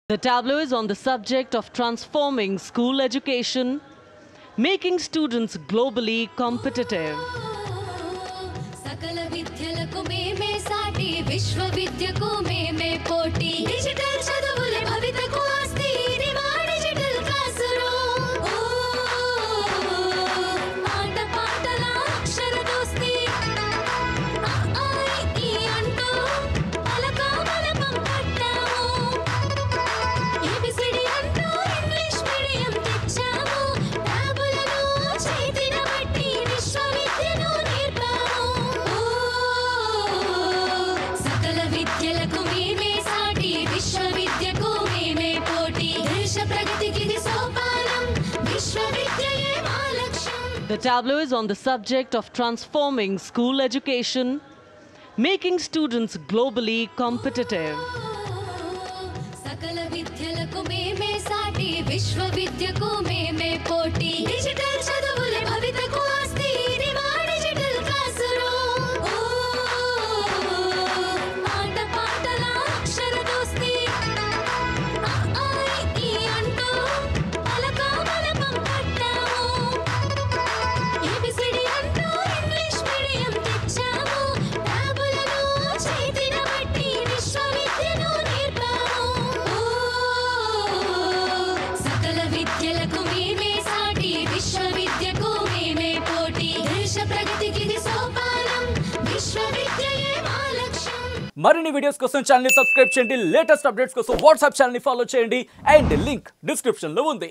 The tableau is on the subject of transforming school education, making students globally competitive. सकल विद्यలకు మేమే సాటి విశ్వవిద్యకు మేమే పోటీ డిజిటల్ చదువుల భవితకు ఆస్తి ఇది మా డిజిటల్ క్లాస్ రూమ్ పాట పాటల అక్షర దోస్తి ఈ అంటూ పలక బలపం పట్టాము ఏబిసిడి అంటూ ఇంగ్లీష్ మీడియం తెచ్చాము టాబులను చేతిన బట్టి విశ్వవిద్యను నేర్పాము సకల విద్యలకు మేమే సాటి విశ్వవిద్యకు మేమే పోటీ దేశ ప్రగతికి ఇది సోపానం విశ్వవిద్యయే మా లక్ష్యం. The tableau is on the subject of transforming school education, making students globally competitive. సకల విద్యలకు మేమే సాటి విశ్వవిద్యకు మేమే పోటీ డిజిటల్ చదువుల భవితకు ఆస్తి ఇది మా డిజిటల్ క్లాస్ రూమ్ పాట పాటల అక్షర దోస్తి ఈ అంటూ పలక బలపం పట్టాము ఏబిసిడి అంటూ ఇంగ్లీష్ మీడియం తెచ్చాము టాబులను చేతిన బట్టి విశ్వవిద్యను నేర్పాము సకల విద్యలకు మేమే సాటి విశ్వవిద్యకు మేమే పోటీ దేశ ప్రగతికి ఇది సోపానం విశ్వవిద్యయే మా లక్ష్యం. మరిన్ని వీడియోస్ కోసం ఛానల్ ని సబ్స్క్రైబ్ చేయండి, లేటెస్ట్ అప్డేట్స్ కోసం వాట్సాప్ ఛానల్ ని ఫాలో చేయండి అండ్ లింక్ డిస్క్రిప్షన్ లో ఉంది.